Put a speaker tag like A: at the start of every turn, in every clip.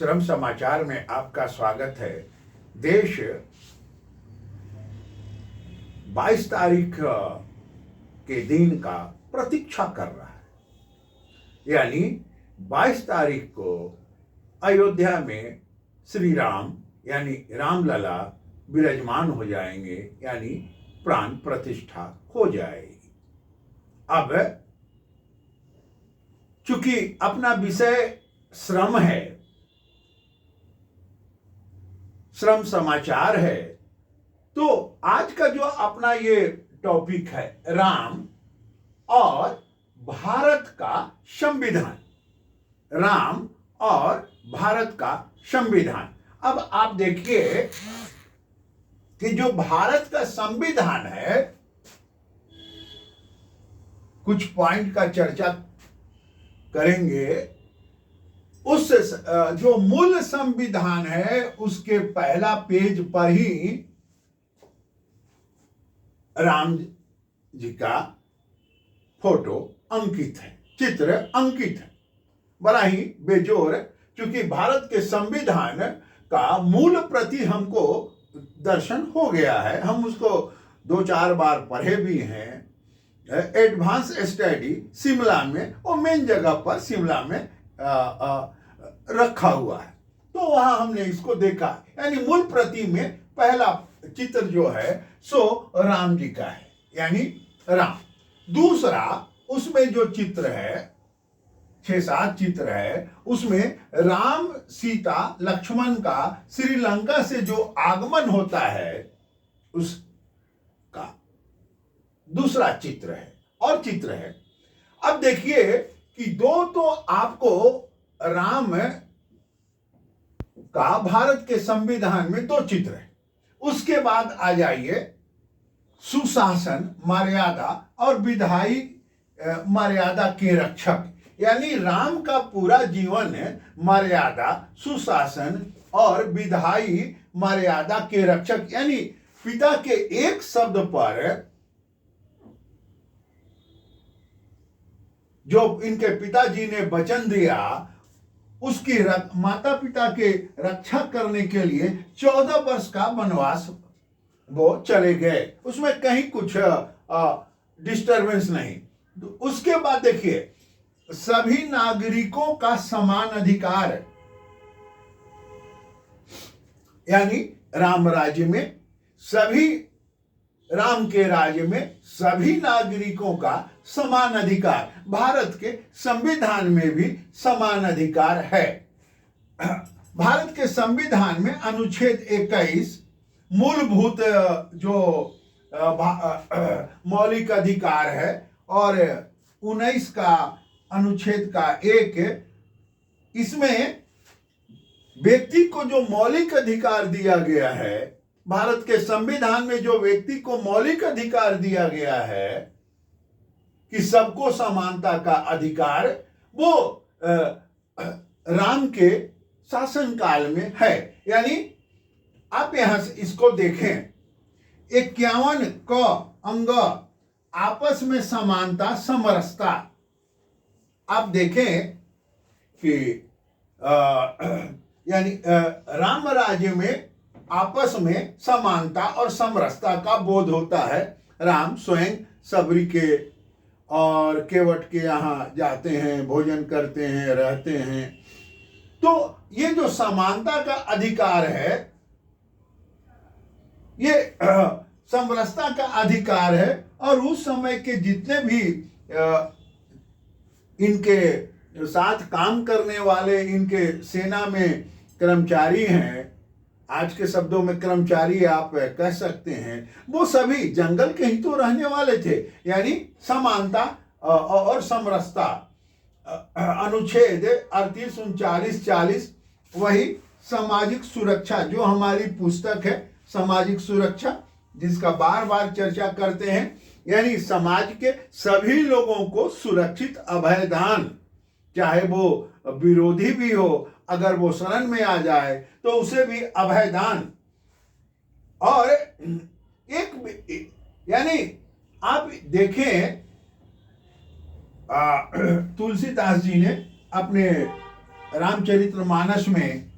A: श्रम समाचार में आपका स्वागत है। देश 22 तारीख के दिन का प्रतीक्षा कर रहा है, यानी 22 तारीख को अयोध्या में श्री राम यानी रामलला विराजमान हो जाएंगे, यानी प्राण प्रतिष्ठा हो जाएगी। अब चूंकि अपना विषय श्रम है, श्रम समाचार है, तो आज का जो अपना ये टॉपिक है राम और भारत का संविधान। राम और भारत का संविधान। अब आप देखिए कि जो भारत का संविधान है, कुछ पॉइंट का चर्चा करेंगे। उस जो मूल संविधान है उसके पहला पेज पर ही राम जी का फोटो अंकित है, चित्र अंकित है। बड़ा ही बेजोर, क्योंकि भारत के संविधान का मूल प्रति हमको दर्शन हो गया है। हम उसको 2-4 बार पढ़े भी हैं। एडवांस स्टडी शिमला में और मेन जगह पर शिमला में रखा हुआ है, तो वहां हमने इसको देखा। यानी मूल प्रति में पहला चित्र जो है सो राम जी का है, यानी राम। दूसरा उसमें जो चित्र है, 6-7 चित्र है, उसमें राम सीता लक्ष्मण का श्रीलंका से जो आगमन होता है उसका दूसरा चित्र है और चित्र है। अब देखिए कि दो तो आपको राम का भारत के संविधान में 2 चित्र है। उसके बाद आ जाइए सुशासन, मर्यादा और विधायी मर्यादा के रक्षक, यानी राम का पूरा जीवन मर्यादा, सुशासन और विधायी मर्यादा के रक्षक, यानी पिता के एक शब्द पर जो इनके पिताजी ने वचन दिया, उसकी माता पिता के रक्षा करने के लिए 14 वर्ष का वनवास वो चले गए। उसमें कहीं कुछ डिस्टरबेंस नहीं। उसके बाद देखिए सभी नागरिकों का समान अधिकार, यानी राम राज्य में राम के राज्य में सभी नागरिकों का समान अधिकार। भारत के संविधान में भी समान अधिकार है। भारत के संविधान में अनुच्छेद 21 मूलभूत जो मौलिक अधिकार है और 19 का अनुच्छेद का 1, इसमें व्यक्ति को जो मौलिक अधिकार दिया गया है, भारत के संविधान में जो व्यक्ति को मौलिक अधिकार दिया गया है कि सबको समानता का अधिकार, वो राम के शासनकाल में है। यानी आप यहां से इसको देखें, 51 क अंग आपस में समानता समरसता। आप देखें कि यानी राम राज्य में आपस में समानता और समरसता का बोध होता है। राम स्वयं सबरी के और केवट के यहाँ जाते हैं, भोजन करते हैं, रहते हैं। तो ये जो समानता का अधिकार है, ये समरसता का अधिकार है। और उस समय के जितने भी इनके साथ काम करने वाले इनके सेना में कर्मचारी हैं, आज के शब्दों में कर्मचारी आप कह सकते हैं, वो सभी जंगल के ही तो रहने वाले थे। यानी समानता और समरसता। अनुच्छेद 38, 39, 40, वही सामाजिक सुरक्षा, जो हमारी पुस्तक है सामाजिक सुरक्षा, जिसका बार बार चर्चा करते हैं। यानी समाज के सभी लोगों को सुरक्षित अभयदान, चाहे वो विरोधी भी हो, अगर वो शरण में आ जाए तो उसे भी अभयदान। और एक यानी आप देखें तुलसीदास जी ने अपने रामचरितमानस में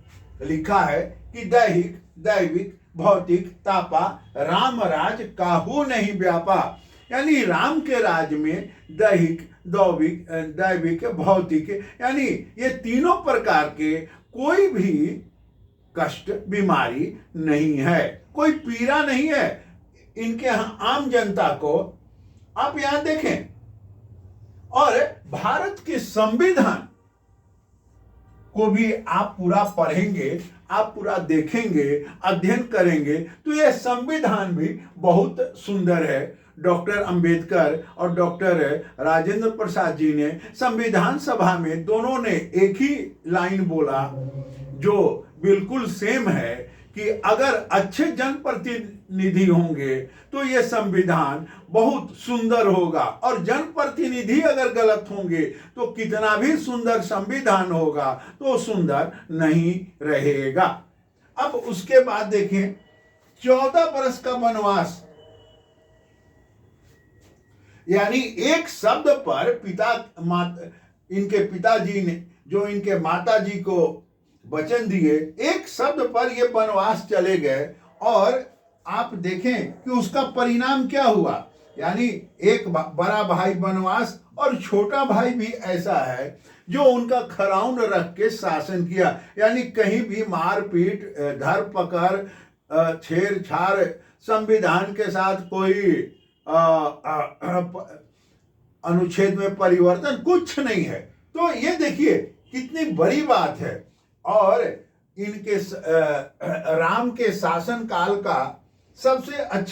A: लिखा है कि दैहिक दैविक भौतिक तापा राम राज काहू नहीं व्यापा, यानी राम के राज में दैहिक दैविक भौतिक यानी ये तीनों प्रकार के कोई भी कष्ट बीमारी नहीं है, कोई पीड़ा नहीं है इनके यहाँ आम जनता को। आप यहां देखें, और भारत के संविधान को भी आप पूरा पढ़ेंगे, आप पूरा देखेंगे, अध्ययन करेंगे तो यह संविधान भी बहुत सुंदर है। डॉक्टर अंबेडकर और डॉक्टर राजेंद्र प्रसाद जी ने संविधान सभा में दोनों ने एक ही लाइन बोला जो बिल्कुल सेम है कि अगर अच्छे जनप्रतिनिधि होंगे तो ये संविधान बहुत सुंदर होगा, और जनप्रतिनिधि अगर गलत होंगे तो कितना भी सुंदर संविधान होगा तो सुंदर नहीं रहेगा। अब उसके बाद देखें 14 वर्ष का वनवास, यानी एक शब्द पर इनके पिताजी ने जो इनके माताजी को वचन दिए, एक शब्द पर ये वनवास चले गए, और आप देखें कि उसका परिणाम क्या हुआ। यानी एक बड़ा भाई वनवास और छोटा भाई भी ऐसा है जो उनका खराउन रख के शासन किया, यानी कहीं भी मारपीट धरपकड़ छेड़छाड़ संविधान के साथ कोई अनुच्छेद में परिवर्तन कुछ नहीं है। तो ये देखिए कितनी बड़ी बात है। और इनके राम के शासन काल का सबसे अच्छा